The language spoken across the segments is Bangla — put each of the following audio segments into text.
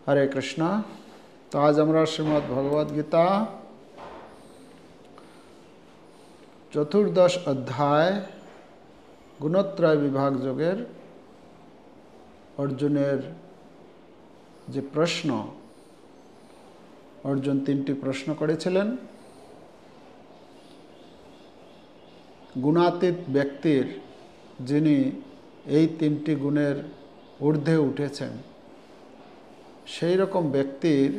हरे कृष्णा। तो आज আমরা শ্রীমদ্ ভগবদ গীতা চতুর্দশ অধ্যায় গুণত্রয় বিভাগ যোগের অর্জুনের যে প্রশ্ন, অর্জুন তিনটি প্রশ্ন করেছিলেন। গুণাতীত ব্যক্তির যিনি এই তিনটি গুণের ঊর্ধ্বে উঠেছেন, সেই রকম ব্যক্তির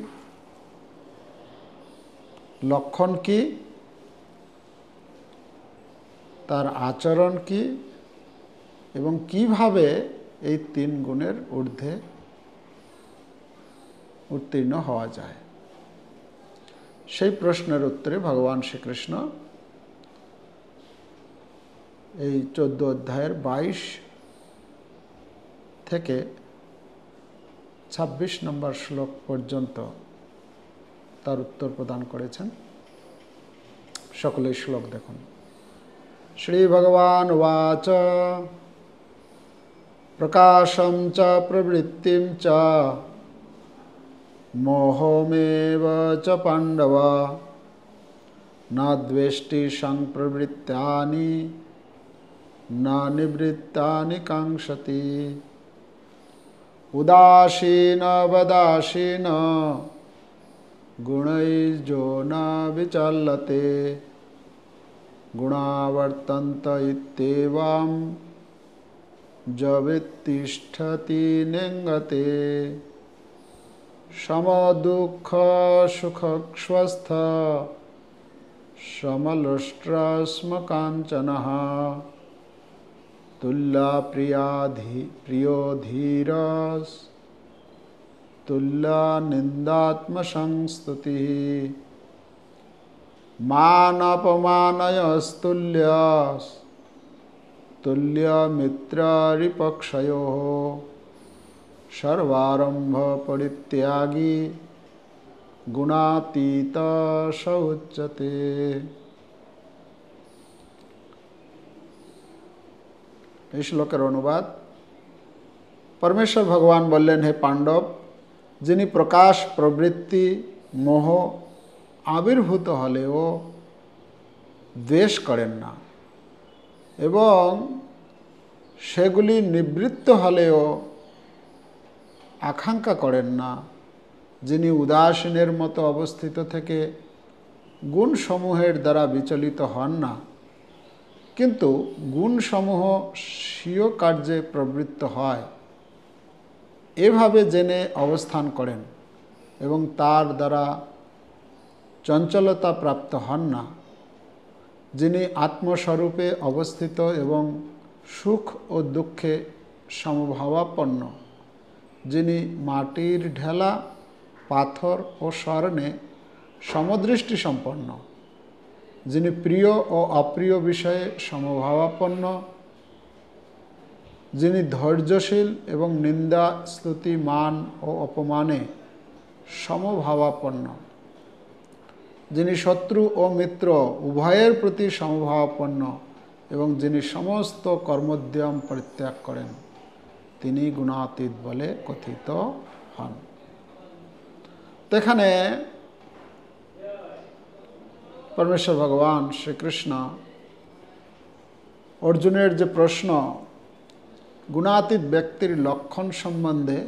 লক্ষণ কি, তার আচরণ কি এবং কিভাবে এই তিন গুণের ঊর্ধ্বে উত্তীর্ণ হওয়া যায়, সেই প্রশ্নের উত্তরে ভগবান শ্রীকৃষ্ণ এই 14 অধ্যায়ের 22 থেকে 26 নম্বর শ্লোক পর্যন্ত তার উত্তর প্রদান করেছেন। সকলেই শ্লোক দেখুন। শ্রী ভগবান উবাচ প্রকাশম চ প্রবৃত্তিম চ মোহমেব চ পাণ্ডব ন দ্বেষ্টি সংপ্রবৃত্তানি না নিবৃত্তানি কাঙ্ক্ষতি উদাসীন বদাসীন গুণৈর্জো ন বিচলতে গুণাবর্তন্ত ইত্যেবং যবিত্তিষ্ঠতি নিঙ্গতে সমদুঃখ সুখস্वस्थ সমলুষ্ট্রস্মকাঞ্চনঃ তুল্যা প্রিयो ধীরস তুল্যা নিন্দাত্মসংস্তুতিঃ মানপমানয়োস্তুল্যস তুল্য মিত্ররিপক্ষয়োঃ সর্বারম্ভ পরিত্যাগী গুণাতীত স উচ্যতে। এই শ্লোকের অনুবাদ। পরমেশ্বর ভগবান বললেন, হে পাণ্ডব, যিনি প্রকাশ, প্রবৃত্তি, মোহ আবির্ভূত হলেও দ্বেষ করেন না এবং সেগুলি নিবৃত্ত হলেও আকাঙ্ক্ষা করেন না, যিনি উদাসীনের মতো অবস্থিত থেকে গুণসমূহের দ্বারা বিচলিত হন না, কিন্তু গুণসমূহ স্বীয় কার্যে প্রবৃত্ত হয়, এভাবে জেনে অবস্থান করেন এবং তার দ্বারা চঞ্চলতা প্রাপ্ত হন না, যিনি আত্মস্বরূপে অবস্থিত এবং সুখ ও দুঃখে সমভাবাপন্ন, যিনি মাটির ঢেলা, পাথর ও স্বর্ণে সমদৃষ্টি সম্পন্ন, যিনি প্রিয় ও অপ্রিয় বিষয়ে সমভাবাপন্ন, যিনি ধৈর্যশীল এবং নিন্দা, স্তুতি, মান ও অপমানে সমভাবাপন্ন, যিনি শত্রু ও মিত্র উভয়ের প্রতি সমভাবাপন্ন এবং যিনি সমস্ত কর্মোদ্যম পরিত্যাগ করেন, তিনি গুণাতীত বলে কথিত হন। তো এখানে পরমেশ্বর ভগবান শ্রীকৃষ্ণ অর্জুনের যে প্রশ্ন, গুণাতীত ব্যক্তির লক্ষণ সম্বন্ধে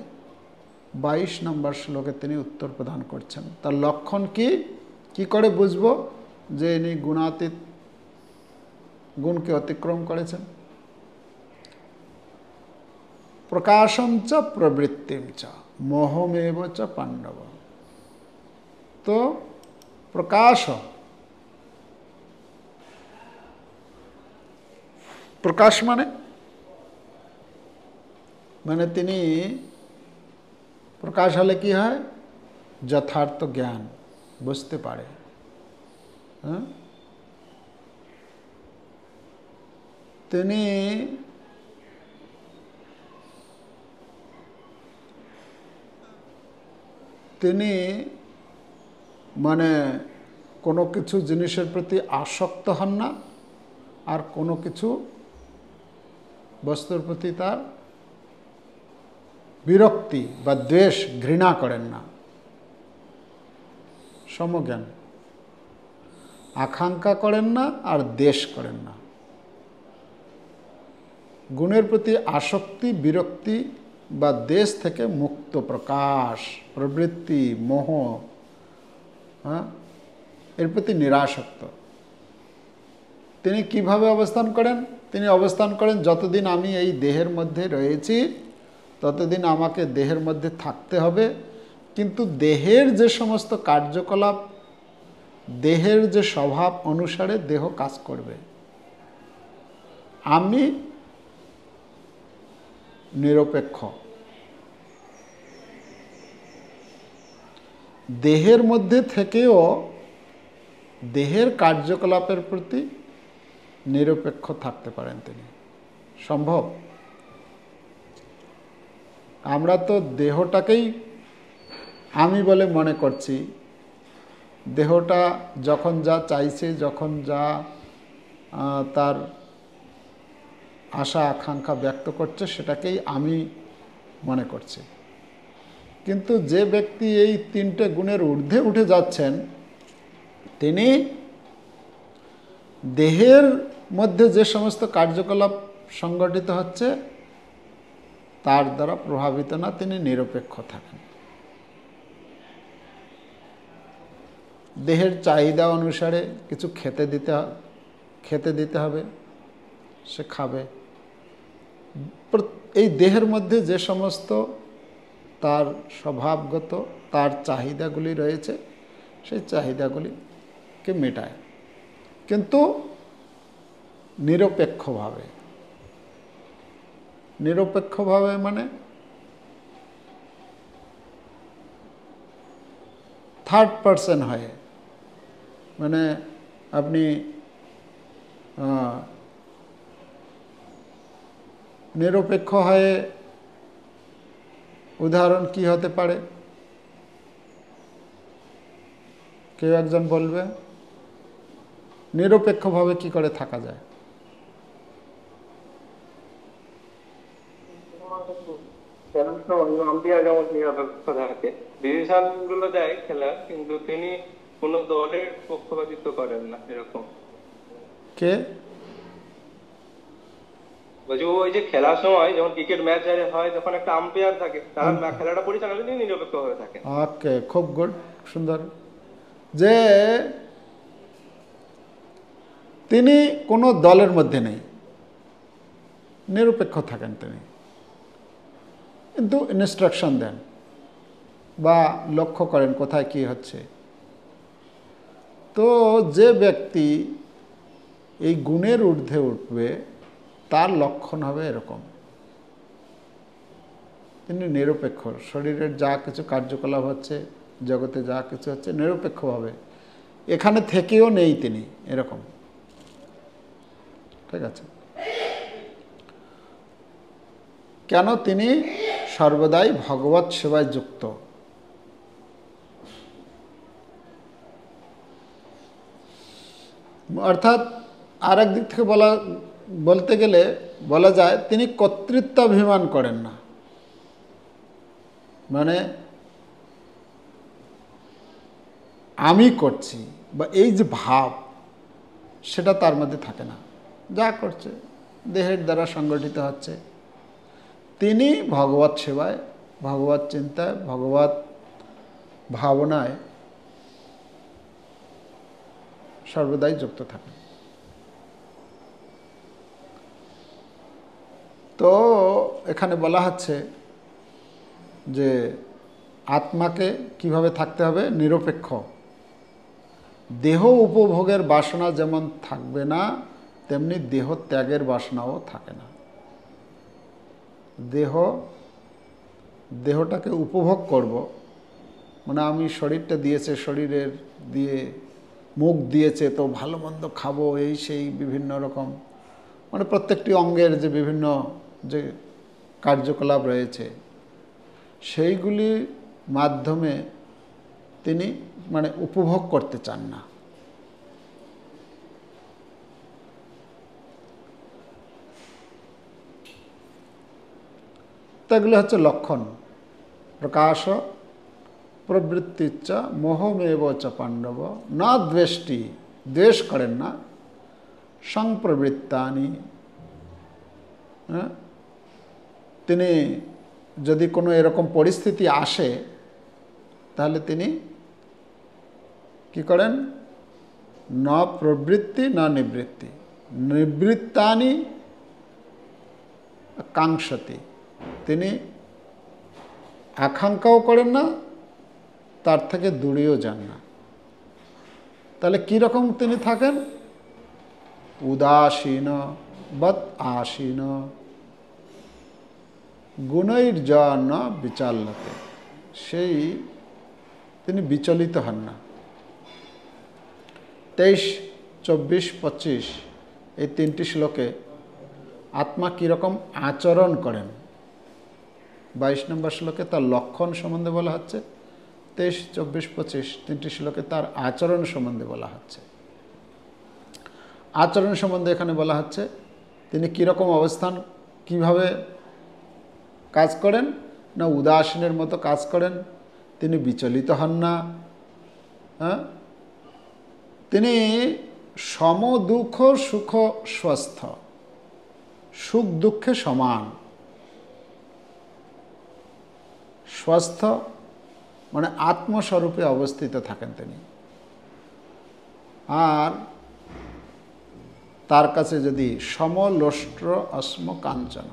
22 নম্বর শ্লোকে তিনি উত্তর প্রদান করছেন। তার লক্ষণ কি করে বুঝব যে ইনি গুণাতীত, গুণকে অতিক্রম করেছেন? প্রকাশম চ প্রবৃত্তিম চ মোহমেব চ পাণ্ডব। তো প্রকাশ মানে তিনি প্রকাশ হলে কি হয়? যথার্থ জ্ঞান বুঝতে পারে। তিনি মানে কোনো কিছু জিনিসের প্রতি আসক্ত হন না, আর কোনো কিছু বস্তুর প্রতি তার বিরক্তি বা দ্বেষ ঘৃণা করেন না। সমজ্ঞান। আকাঙ্ক্ষা করেন না আর দ্বেষ করেন না। গুণের প্রতি আসক্তি, বিরক্তি বা দ্বেষ থেকে মুক্ত প্রকাশ, প্রবৃত্তি, মোহ, এর প্রতি নিরাসক্ত। তিনি কিভাবে অবস্থান করেন? তিনি অবস্থান করেন, যতদিন আমি এই দেহের মধ্যে রয়েছি ততদিন আমাকে দেহের মধ্যে থাকতে হবে, কিন্তু দেহের যে সমস্ত কার্যকলাপ, দেহের যে স্বভাব অনুসারে দেহ কাজ করবে। আমি নিরপেক্ষ। দেহের মধ্যে থেকেও দেহের কার্যকলাপের প্রতি নিরপেক্ষ থাকতে পারেন তিনি। সম্ভব? আমরা তো দেহটাকেই আমি বলে মনে করছি। দেহটা যখন যা চাইছে, যখন যা তার আশা আকাঙ্ক্ষা ব্যক্ত করছে, সেটাকেই আমি মনে করছি। কিন্তু যে ব্যক্তি এই তিনটে গুণের ঊর্ধ্বে উঠে যাচ্ছেন, তিনি দেহের মধ্যে যে সমস্ত কার্যকলাপ সংগঠিত হচ্ছে তার দ্বারা প্রভাবিত না, তিনি নিরপেক্ষ থাকেন। দেহের চাহিদা অনুসারে কিছু খেতে দিতে হবে, সে খাবে। এই দেহের মধ্যে যে সমস্ত তার স্বভাবগত তার চাহিদাগুলি রয়েছে, সেই চাহিদাগুলিকে মেটায়, কিন্তু নিরপেক্ষভাবে। নিরপেক্ষভাবে মানে থার্ড পারসন হয়ে, মানে আপনি নিরপেক্ষ হয়ে, উদাহরণ কি হতে পারে? কেউ একজন বলবে নিরপেক্ষভাবে কি করে থাকা যায়? ডিসিশন গুলো দেয় খেলার, কিন্তু তিনি কোন দলের পক্ষপাতিত্ব করেন না, এরকম। কে? ওই যে খেলার সময় যেমন ক্রিকেট ম্যাচ হয়, যখন একটা আম্পায়ার থাকে, তারা খেলাটা পরিচালনা তিনি নিরপেক্ষ হয়ে থাকে। ওকে, খুব গুড, সুন্দর। যে তিনি কোনো দলের মধ্যে নেই, নিরপেক্ষ থাকেন তিনি, কিন্তু ইনস্ট্রাকশন দেন বা লক্ষ্য করেন কোথায় কি হচ্ছে। তো যে ব্যক্তি এই গুণের ঊর্ধ্বে উঠবে তার লক্ষণ হবে এরকম, তিনি নিরপেক্ষ। শরীরের যা কিছু কার্যকলাপ হচ্ছে, জগতে যা কিছু হচ্ছে, নিরপেক্ষভাবে, এখানে থেকেও নেই তিনি, এরকম। ঠিক আছে? কেন? তিনি সর্বদাই ভগবৎ সেবায় যুক্ত। অর্থাৎ আর এক দিক থেকে বলতে গেলে বলা যায় তিনি কর্তৃত্বাভিমান করেন না। মানে আমি করছি বা এই যে ভাব, সেটা তার মধ্যে থাকে না। যা করছে দেহের দ্বারা সংগঠিত হচ্ছে। তিনি ভগবৎ সেবায়, ভগবৎ চিন্তায়, ভগবৎ ভাবনায় সর্বদাই যুক্ত থাকেন। তো এখানে বলা হচ্ছে যে আত্মাকে কিভাবে থাকতে হবে? নিরপেক্ষ। দেহ উপভোগের বাসনা যেমন থাকবে না, তেমনি দেহ ত্যাগের বাসনাও থাকে না। দেহটাকে উপভোগ করব, মানে আমি শরীরটা দিয়েছে, শরীরের দিয়ে মুখ দিয়েছে, তো ভালো মন্দ খাবো, এই সেই বিভিন্ন রকম, মানে প্রত্যেকটি অঙ্গের যে বিভিন্ন যে কার্যকলাপ রয়েছে, সেইগুলির মাধ্যমে তিনি মানে উপভোগ করতে চান না। তো এগুলো হচ্ছে লক্ষণ। প্রকাশ প্রবৃত্তিচ্চ মোহমেব চ পাণ্ডব না দ্বেষ্টি, দ্বেষ করেন না, সংপ্রবৃত্তানি, তিনি যদি কোনো এরকম পরিস্থিতি আসে তাহলে তিনি কি করেন, ন প্রবৃত্তি না নিবৃত্তি, নিবৃত্তানি কাঙ্ক্ষতি, তিনি আকাঙ্ক্ষাও করেন না, তার থেকে দূরেও যান না। তাহলে কীরকম তিনি থাকেন, উদাসীন বৎ আসীন গুণৈর্জন বিচাল্যতে, সেই তিনি বিচলিত হন না। 23, 24, 25 এই 3টি শ্লোকে আত্মা কীরকম আচরণ করেন, 22 নম্বর শ্লোকে তার লক্ষণ সম্বন্ধে বলা হচ্ছে, 23, 24, 25 3টি শ্লোকে তার আচরণ সম্বন্ধে বলা হচ্ছে। আচরণ সম্বন্ধে এখানে বলা হচ্ছে তিনি কীরকম অবস্থান, কিভাবে কাজ করেন, না উদাসীনের মতো কাজ করেন, তিনি বিচলিত হন না, তিনি সম দুঃখ সুখ স্বস্থ, সুখ দুঃখে সমান, স্বস্থ মানে আত্মস্বরূপে অবস্থিত থাকেন তিনি। আর তার কাছে যদি সমলোষ্ট্র অস্ম কাঞ্চন,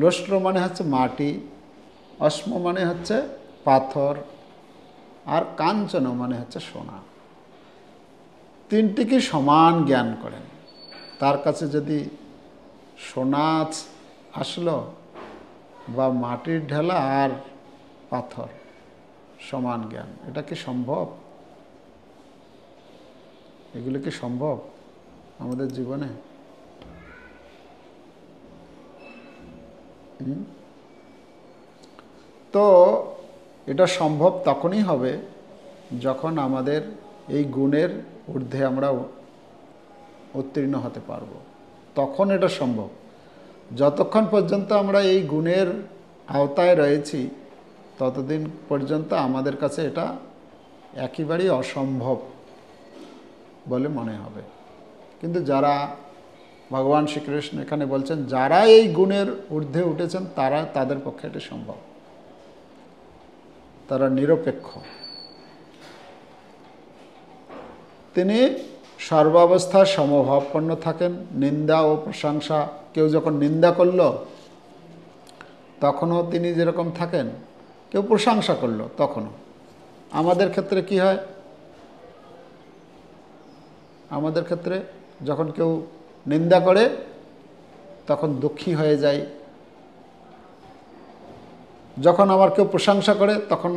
লোষ্ট্র মানে হচ্ছে মাটি, অস্ম মানে হচ্ছে পাথর, আর কাঞ্চন মানে হচ্ছে সোনা, তিনটিকে সমান জ্ঞান করেন। তার কাছে যদি সোনা আসলো বা মাটির ঢেলা আর পাথর, সমান জ্ঞান, এটা কি সম্ভব? এগুলো কি সম্ভব আমাদের জীবনে? তো এটা সম্ভব তখনই হবে যখন আমাদের এই গুণের ঊর্ধ্বে আমরা উত্তীর্ণ হতে পারব, তখন এটা সম্ভব। যতক্ষণ পর্যন্ত আমরা এই গুণের আওতায় রয়েছি ততদিন পর্যন্ত আমাদের কাছে এটা একেবারেই অসম্ভব বলে মনে হবে। কিন্তু যারা, ভগবান শ্রীকৃষ্ণ এখানে বলছেন, যারা এই গুণের ঊর্ধ্বে উঠেছেন তাদের পক্ষে এটা সম্ভব, তারা নিরপেক্ষ। তিনি সর্বাবস্থায় সমভাবাপন্ন থাকেন। নিন্দা ও প্রশংসা, কেউ যখন নিন্দা করল তখনও তিনি যেরকম থাকেন, কেউ প্রশংসা করলো তখনও। আমাদের ক্ষেত্রে কি হয়, আমাদের ক্ষেত্রে যখন কেউ নিন্দা করে তখন দুঃখী হয়ে যায়, যখন আমার কেউ প্রশংসা করে তখন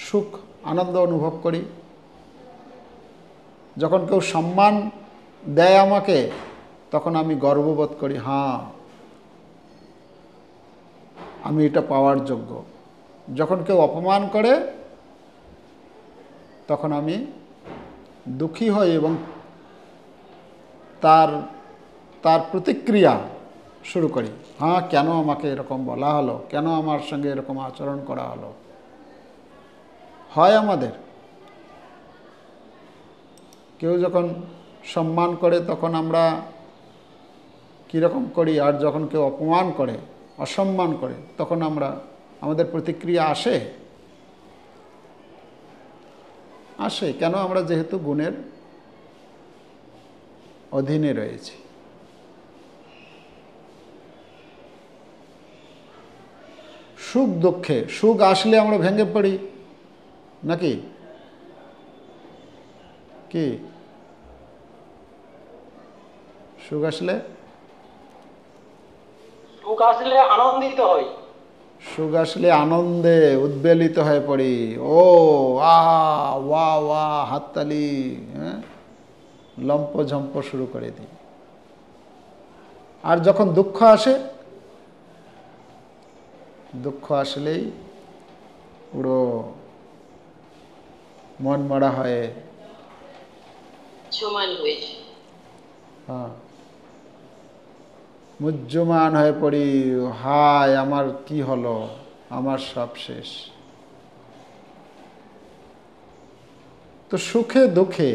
সুখ আনন্দ অনুভব করি, যখন কেউ সম্মান দেয় আমাকে তখন আমি গর্ববোধ করি, হ্যাঁ আমি এটা পাওয়ার যোগ্য। যখন কেউ অপমান করে তখন আমি দুঃখী হই এবং তার প্রতিক্রিয়া শুরু করি, হ্যাঁ কেন আমাকে এরকম বলা হলো, কেন আমার সঙ্গে এরকম আচরণ করা হলো। হয় আমাদের, কেউ যখন সম্মান করে তখন আমরা কীরকম করি, আর যখন কেউ অপমান করে, অসম্মান করে, তখন আমাদের প্রতিক্রিয়া আসে। কেন? আমরা যেহেতু গুণের অধীনে রয়েছি। সুখ দুঃখে, সুখ আসলে আমরা ভেঙে পড়ি নাকি? কি সুখ আসলে? সুখ আসলে আনন্দিত হই, সুখ আসলে আনন্দে উদ্বেলিত হয়ে পড়ি, ও ওয়া ওয়া হাততালি, হ্যাঁ লম্প ঝম্প শুরু করে দিই। আর যখন দুঃখ আসে, দুঃখ আসলেই পুরো মন মরা হয়ে সমান হয়েছে। হ্যাঁ মুহ্যমান হয়ে পড়ি, হায় আমার কি হলো, আমার সব শেষ। তো সুখে দুঃখে,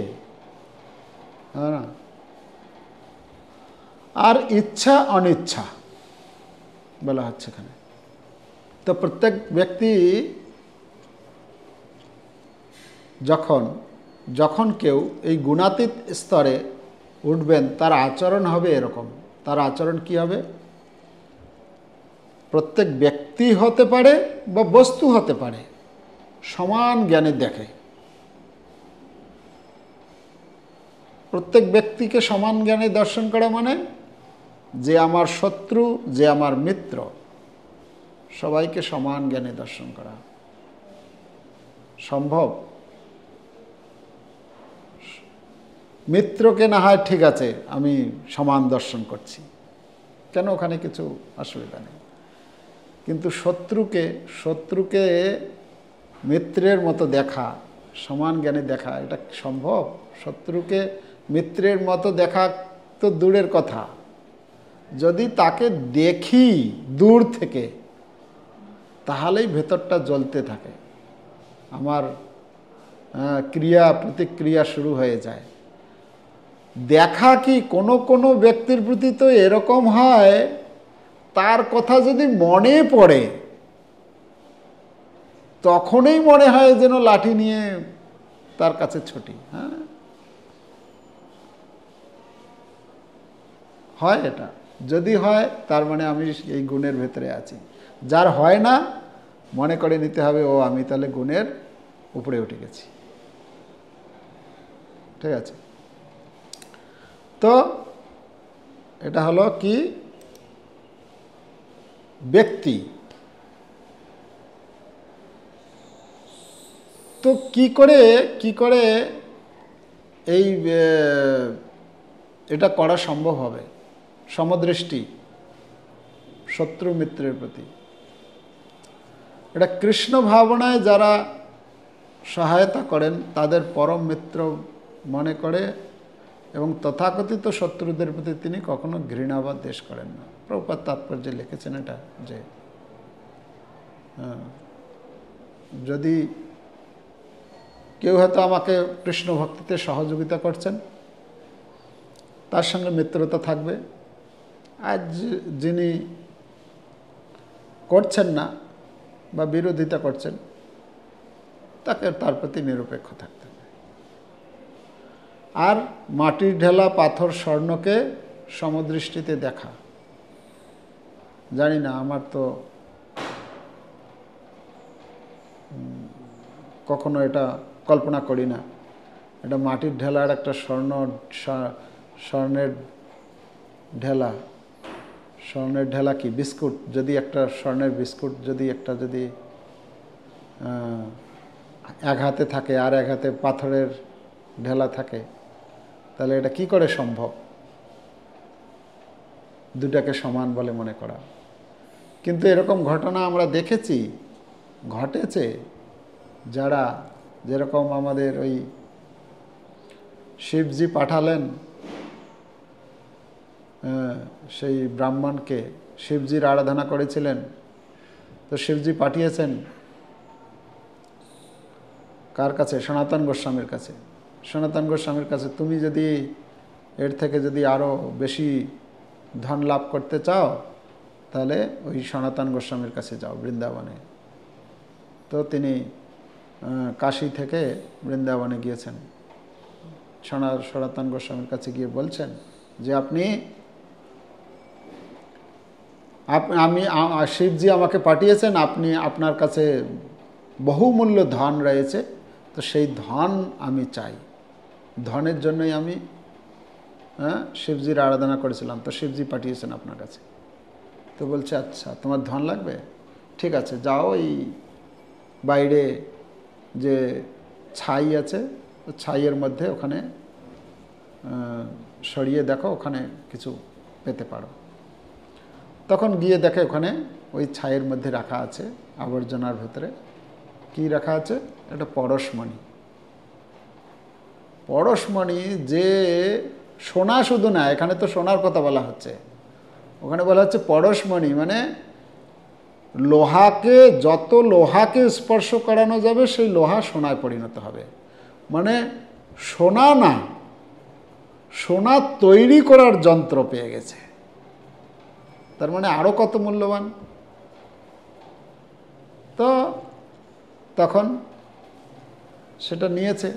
হ্যাঁ, আর ইচ্ছা অনিচ্ছা বলা হচ্ছে এখানে। তো প্রত্যেক ব্যক্তি যখন যখন কেউ এই গুণাতীত স্তরে উঠবেন, তার আচরণ হবে এরকম। তার আচরণ কি হবে? প্রত্যেক ব্যক্তি হতে পারে বা বস্তু হতে পারে, সমান জ্ঞানে দেখে। প্রত্যেক ব্যক্তিকে সমান জ্ঞানে দর্শন করা মানে যে আমার শত্রু, যে আমার মিত্র, সবাইকে সমান জ্ঞানে দর্শন করা সম্ভব? মিত্রকে না হয় ঠিক আছে আমি সমান দর্শন করছি, কেন, ওখানে কিছু অসুবিধা নেই। কিন্তু শত্রুকে মিত্রের মতো দেখা, সমান জ্ঞানে দেখা, এটা সম্ভব? শত্রুকে মিত্রের মতো দেখা তো দূরের কথা, যদি তাকে দেখি দূর থেকে তাহলেই ভেতরটা জ্বলতে থাকে, আমার ক্রিয়া প্রতিক্রিয়া শুরু হয়ে যায়। দেখা কি কোনো ব্যক্তির প্রতি তো এরকম হয়, তার কথা যদি মনে পড়ে তখনই মনে হয় যেন লাঠি নিয়ে তার কাছে ছুটি। হ্যাঁ, হয় এটা। যদি হয় তার মানে আমি এই গুণের ভেতরে আছি। যার হয় না, মনে করে নিতে হবে ও আমি তাহলে গুণের উপরে উঠে গেছি। ঠিক আছে? তো এটা হলো কি ব্যক্তি। তো কি করে এই এটা করা সম্ভব হবে? সমদৃষ্টি শত্রু মিত্রের প্রতি, এটা কৃষ্ণ ভাবনায় যারা সহায়তা করেন তাদের পরম মিত্র মনে করে, এবং তথাকথিত শত্রুদের প্রতি তিনি কখনো ঘৃণা বা দ্বেষ করেন না। প্রভুপাদ তাৎপর্যে লিখেছেন এটা, যে যদি কেউ হয়তো আমাকে কৃষ্ণ ভক্তিতে সহযোগিতা করছেন, তার সঙ্গে মিত্রতা থাকবে। আর যিনি করছেন না বা বিরোধিতা করছেন, তার প্রতি নিরপেক্ষ থাকতে হবে। আর মাটির ঢেলা পাথর স্বর্ণকে সমদৃষ্টিতে দেখা, জানি না, আমার তো কখনো এটা কল্পনা করি না। এটা মাটির ঢেলার একটা স্বর্ণের ঢেলা কি বিস্কুট, যদি একটা স্বর্ণের বিস্কুট যদি এক হাতে থাকে আর এক হাতে পাথরের ঢেলা থাকে, তাহলে এটা কি করে সম্ভব দুটাকে সমান বলে মনে করা? কিন্তু এরকম ঘটনা আমরা দেখেছি, ঘটেছে। যারা যেরকম আমাদের ওই শিবজি পাঠালেন সেই ব্রাহ্মণকে, শিবজির আরাধনা করেছিলেন, তো শিবজি পাঠিয়েছেন কার কাছে? সনাতন গোস্বামীর কাছে। সনাতন গোস্বামীর কাছে, তুমি যদি এর থেকে যদি আরও বেশি ধন লাভ করতে চাও তাহলে ওই সনাতন গোস্বামীর কাছে যাও বৃন্দাবনে। তো তিনি কাশী থেকে বৃন্দাবনে গিয়েছেন। সনাতন গোস্বামীর কাছে গিয়ে বলছেন যে শিবজি আমাকে পাঠিয়েছেন, আপনার কাছে বহুমূল্য ধন রয়েছে, তো সেই ধন আমি চাই, ধনের জন্যই আমি শিবজির আরাধনা করেছিলাম, তো শিবজি পাঠিয়েছেন আপনার কাছে। তো বলছে আচ্ছা তোমার ধন লাগবে, ঠিক আছে যাও, এই বাইরে যে ছাই আছে, ছাইয়ের মধ্যে ওখানে সরিয়ে দেখো, ওখানে কিছু পেতে পারো। তখন গিয়ে দেখে ওখানে ওই ছাইয়ের মধ্যে রাখা আছে, আবর্জনার ভেতরে কি রাখা আছে? একটা পরশমণি। পরশমণি যে সোনা শুধু না, এখানে তো সোনার কথা বলা হচ্ছে, ওখানে বলা হচ্ছে পরশমণি, মানে লোহাকে, যত লোহাকে স্পর্শ করানো যাবে সেই লোহা সোনায় পরিণত হবে। মানে সোনা না, সোনা তৈরি করার যন্ত্র পেয়ে গেছে। তার মানে আরো কত মূল্যবান। তো তখন সেটা নিয়েছে,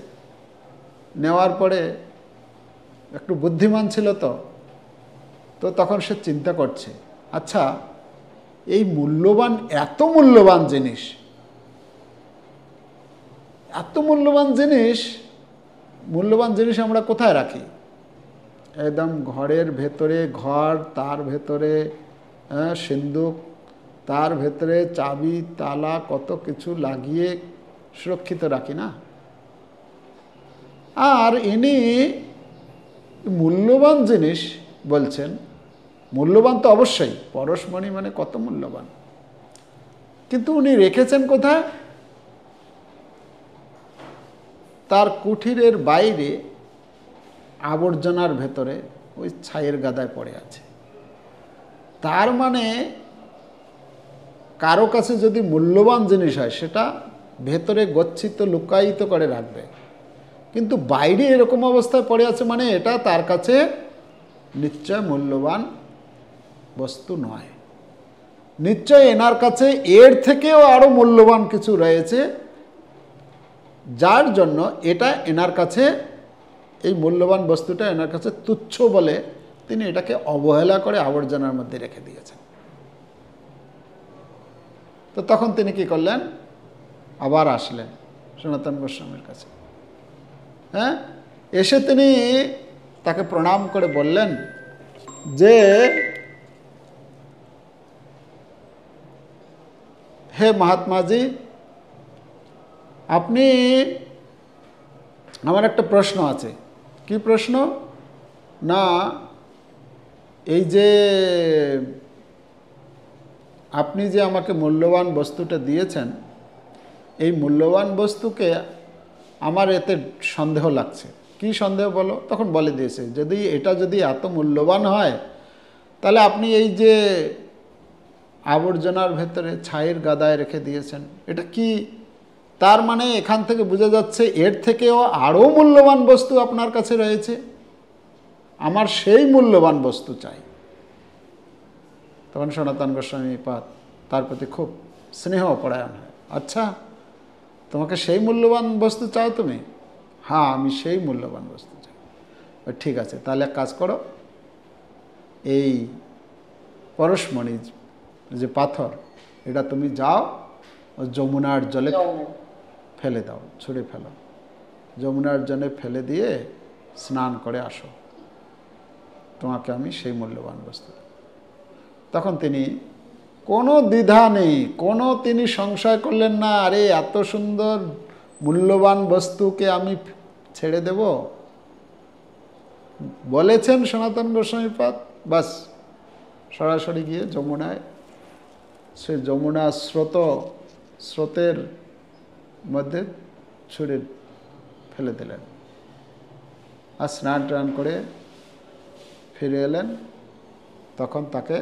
নেওয়ার পরে একটু বুদ্ধিমান ছিল তো তখন সে চিন্তা করছে, আচ্ছা এই মূল্যবান, এত মূল্যবান জিনিস, এত মূল্যবান জিনিস আমরা কোথায় রাখি? একদম ঘরের ভেতরে, ঘর, তার ভেতরে সিন্দুক, তার ভেতরে চাবি তালা কত কিছু লাগিয়ে সুরক্ষিত রাখি না? আর ইনি মূল্যবান জিনিস বলছেন, মূল্যবান তো অবশ্যই, পরশমণি মানে কত মূল্যবান, কিন্তু উনি রেখেছেন কোথায়? তার কুঠিরের বাইরে আবর্জনার ভেতরে ওই ছাইয়ের গাদায় পড়ে আছে। তার মানে কারো কাছে যদি মূল্যবান জিনিস হয় সেটা ভেতরে গচ্ছিত লুকায়িত করে রাখবে, কিন্তু বাইরে এরকম অবস্থায় পড়ে আছে, মানে এটা তার কাছে নিশ্চয় মূল্যবান বস্তু নয়। নিশ্চয় এনার কাছে এর থেকেও আরো মূল্যবান কিছু রয়েছে, যার জন্য এটা এনার কাছে, এই মূল্যবান বস্তুটা এনার কাছে তুচ্ছ বলে তিনি এটাকে অবহেলা করে আবর্জনার মধ্যে রেখে দিয়েছেন। তো তখন তিনি কি করলেন? আবার আসলেন সনাতন গোস্বামীর কাছে। হ্যাঁ, এসে তিনি তাকে প্রণাম করে বললেন যে, হে মহাত্মাজি, আপনি, আমার একটা প্রশ্ন আছে। কি প্রশ্ন? না, এই যে আপনি যে আমাকে মূল্যবান বস্তুটা দিয়েছেন, এই মূল্যবান বস্তুকে আমার এতে সন্দেহ লাগছে। কি সন্দেহ বলো? তখন বলে দিয়েছে, এটা যদি এত মূল্যবান হয়, তাহলে আপনি এই যে আবর্জনার ভেতরে ছাইয়ের গাদায় রেখে দিয়েছেন, এটা কি? তার মানে এখান থেকে বোঝা যাচ্ছে এর থেকেও আরও মূল্যবান বস্তু আপনার কাছে রয়েছে। আমার সেই মূল্যবান বস্তু চাই। তখন সনাতন গোস্বামী পাদ তার প্রতি খুব স্নেহ পরায়ণ হয়। আচ্ছা, তোমাকে সেই মূল্যবান বস্তু চাও তুমি? হ্যাঁ, আমি সেই মূল্যবান বস্তু চাই। ঠিক আছে, তাহলে এক কাজ করো, এই পরশমণি যে পাথর, এটা তুমি যাও যমুনার জলে ফেলে দাও, ছুঁড়ে ফেলো, যমুনার জলে ফেলে দিয়ে স্নান করে আসো, তোমাকে আমি সেই মূল্যবান বস্তু। তখন তিনি কোনো দ্বিধা নেই, তিনি সংশয় করলেন না, আরে এত সুন্দর মূল্যবান বস্তুকে আমি ছেড়ে দেব? বলেছেন সনাতন গোস্বামীপাদ, বাস সরাসরি গিয়ে যমুনায়, সে যমুনা স্রোতের মধ্যে ছুঁড়ে ফেলে দিলেন, আর স্নান টান করে ফিরে এলেন। তখন তাকে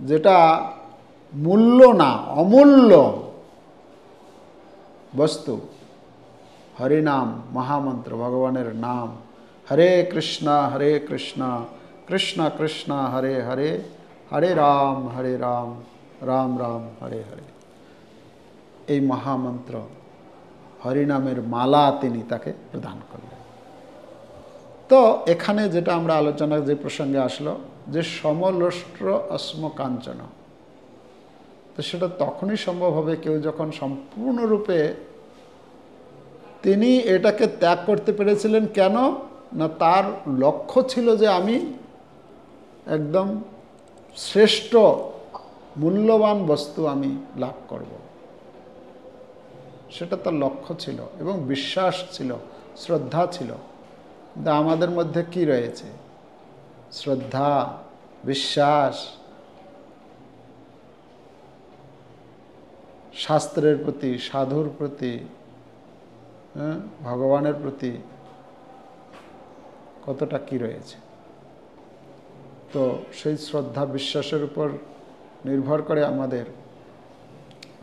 যেটা মূল্য না, অমূল্য বস্তু, হরিনাম মহামন্ত্র, ভগবানের নাম, হরে কৃষ্ণ কৃষ্ণ কৃষ্ণ হরে হরে, হরে রাম রাম রাম হরে হরে, এই মহামন্ত্র হরিনামের মালা তিনি তাকে প্রদান করলেন। তো এখানে যেটা আমরা আলোচনা, যে প্রসঙ্গে আসলো, যে সমলোষ্ট্র অস্ম কাঞ্চন, তো সেটা তখনই সম্ভব হবে কেউ যখন সম্পূর্ণরূপে তিনি এটাকে ত্যাগ করতে পেরেছিলেন। কেন না, তার লক্ষ্য ছিল যে আমি একদম শ্রেষ্ঠ মূল্যবান বস্তু আমি লাভ করব, সেটা তার লক্ষ্য ছিল এবং বিশ্বাস ছিল, শ্রদ্ধা ছিল। কিন্তু আমাদের মধ্যে কি রয়েছে? শ্রদ্ধা, বিশ্বাস, শাস্ত্রের প্রতি, সাধুর প্রতি, ভগবানের প্রতি কতটা কি রয়েছে? তো সেই শ্রদ্ধা বিশ্বাসের উপর নির্ভর করে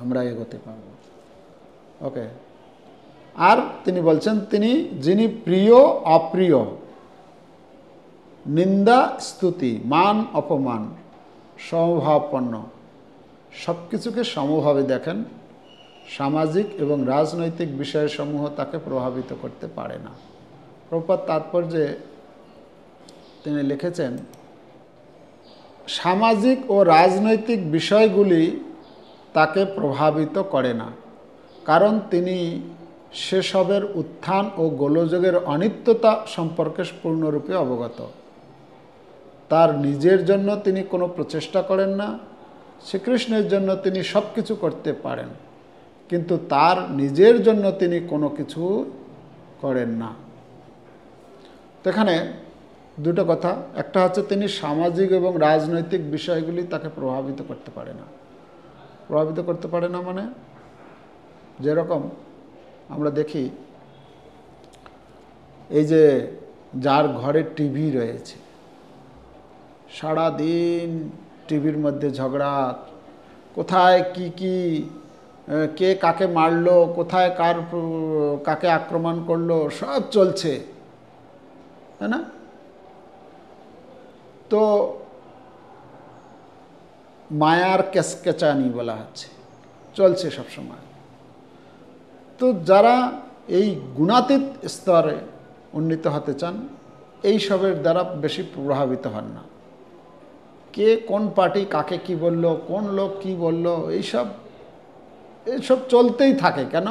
আমরা এগোতে পারব। ওকে। আর তিনি বলছেন, তিনি যিনি প্রিয় অপ্রিয়, নিন্দা স্তুতি, মান অপমান, সমভাবাপন্ন, সব কিছুকে সমভাবে দেখেন, সামাজিক এবং রাজনৈতিক বিষয়সমূহ তাকে প্রভাবিত করতে পারে না। প্রভুপাদ তাৎপর্যে তিনি লিখেছেন, সামাজিক ও রাজনৈতিক বিষয়গুলি তাকে প্রভাবিত করে না, কারণ তিনি সেসবের উত্থান ও গোলযোগের অনিত্যতা সম্পর্কে পূর্ণরূপে অবগত। তার নিজের জন্য তিনি কোনো প্রচেষ্টা করেন না। শ্রীকৃষ্ণের জন্য তিনি সব কিছু করতে পারেন, কিন্তু তার নিজের জন্য তিনি কোনো কিছু করেন না। তো এখানে দুটো কথা, একটা হচ্ছে তিনি সামাজিক এবং রাজনৈতিক বিষয়গুলি তাকে প্রভাবিত করতে পারে না। প্রভাবিত করতে পারে না মানে, যেরকম আমরা দেখি এই যে যার ঘরে টিভি রয়েছে, সারা দিন টিভির মধ্যে ঝগড়া, কোথায় কি কে কাকে মারলো, কোথায় কাকে আক্রমণ করলো, সব চলছে, তাই না? তো মায়ার কেচকেচানি বলা হচ্ছে, চলছে সবসময়। তো যারা এই গুণাতীত স্তরে উন্নীত হতে চান, এই সবের দ্বারা বেশি প্রভাবিত হন না। কে কোন পার্টি কাকে কি বলল, কোন লোক কি বলল, এইসব চলতেই থাকে। কেন?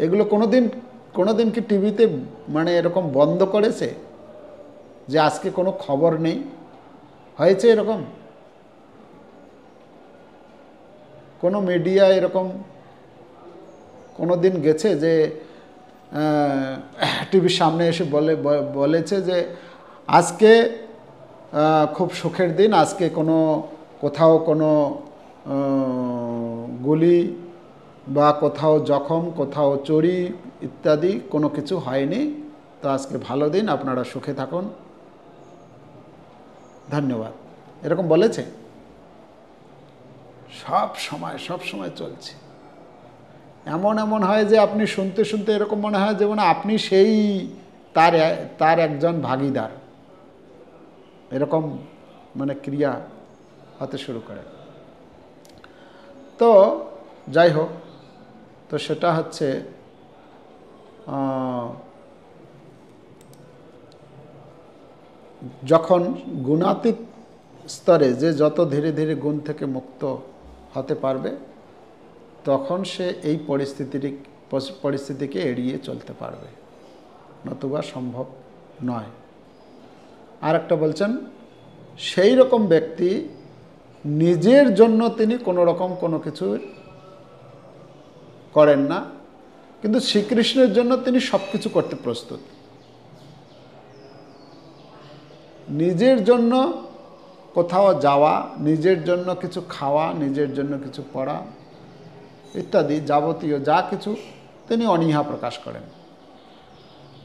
এগুলো কোনোদিন কি টিভিতে মানে এরকম বন্ধ করেছে যে আজকে কোনো খবর নেই? হয়েছে এরকম? কোনো মিডিয়া এরকম কোনো দিন গেছে যে টিভির সামনে এসে বলেছে যে আজকে খুব সুখের দিন, আজকে কোথাও কোনো গুলি বা কোথাও জখম, কোথাও চুরি ইত্যাদি কোনো কিছু হয়নি, তো আজকে ভালো দিন, আপনারা সুখে থাকুন, ধন্যবাদ, এরকম বলেছে? সব সময় চলছে। এমন হয় যে আপনি শুনতে শুনতে এরকম মনে হয় যেমন আপনি সেই তার একজন ভাগীদার, এরকম মানে ক্রিয়া হতে শুরু করে। তো যাই হোক, তো সেটা হচ্ছে যখন গুণাতীত স্তরে যে যত ধীরে ধীরে গুণ থেকে মুক্ত হতে পারবে, তখন সে এই পরিস্থিতিকে এড়িয়ে চলতে পারবে, নতুবা সম্ভব নয়। আর একটা বলছেন, সেই রকম ব্যক্তি নিজের জন্য তিনি কোনো কিছু করেন না, কিন্তু শ্রীকৃষ্ণের জন্য তিনি সব কিছু করতে প্রস্তুত। নিজের জন্য কোথাও যাওয়া, নিজের জন্য কিছু খাওয়া, নিজের জন্য কিছু পড়া ইত্যাদি যাবতীয় যা কিছু তিনি অনীহা প্রকাশ করেন।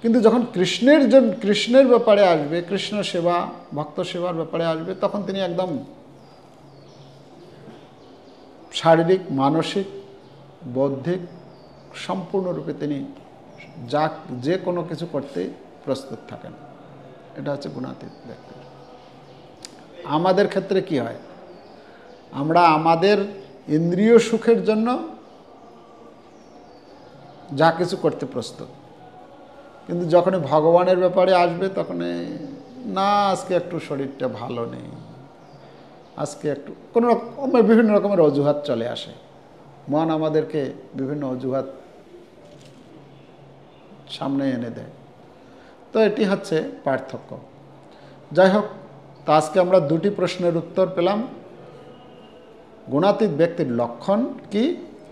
কিন্তু যখন কৃষ্ণের ব্যাপারে আসবে, কৃষ্ণ সেবা, ভক্ত সেবার ব্যাপারে আসবে, তখন তিনি একদম শারীরিক, মানসিক, বৌদ্ধিক সম্পূর্ণরূপে তিনি যে কোনো কিছু করতে প্রস্তুত থাকেন। এটা হচ্ছে গুণাতীত ব্যক্তি। আমাদের ক্ষেত্রে কি হয়? আমরা আমাদের ইন্দ্রিয় সুখের জন্য যা কিছু করতে প্রস্তুত, কিন্তু যখনই ভগবানের ব্যাপারে আসবে তখন না, আজকে একটু শরীরটা ভালো নেই, আজকে একটু কোনো রকম বিভিন্ন রকমের অজুহাত চলে আসে। মন আমাদেরকে বিভিন্ন অজুহাত সামনে এনে দেয়। তো এটি হচ্ছে পার্থক্য। যাই হোক, তো আজকে আমরা দুটি প্রশ্নের উত্তর পেলাম, গুণাতীত ব্যক্তির লক্ষণ কি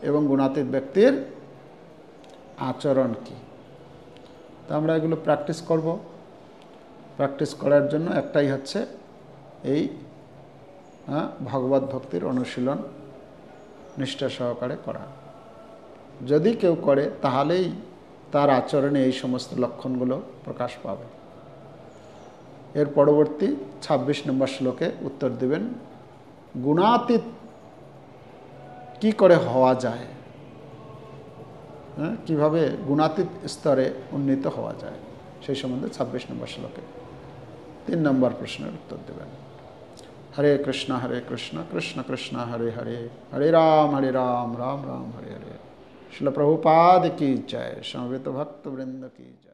এবং গুণাতীত ব্যক্তির আচরণ কি। তো আমরা এগুলো প্র্যাকটিস করব। প্র্যাকটিস করার জন্য একটাই হচ্ছে এই ভগবত ভক্তির অনুশীলন নিষ্ঠা সহকারে করা। যদি কেউ করে তাহলেই তার আচরণে এই সমস্ত লক্ষণগুলো প্রকাশ পাবে। এর পরবর্তী ২৬ নম্বর শ্লোকে উত্তর দেবেন গুণাতীত কি করে হওয়া যায়, হ্যাঁ, কীভাবে গুণাতীত স্তরে উন্নীত হওয়া যায় সেই সম্বন্ধে ২৬ নম্বর শ্লোকে ৩ নম্বর প্রশ্নের উত্তর দেবেন। হরে কৃষ্ণ কৃষ্ণ কৃষ্ণ হরে হরে, হরে রাম রাম রাম হরে হরে। শিল প্রভুপাদ কি জয়, সমবেত ভক্তবৃন্দ কি জয়।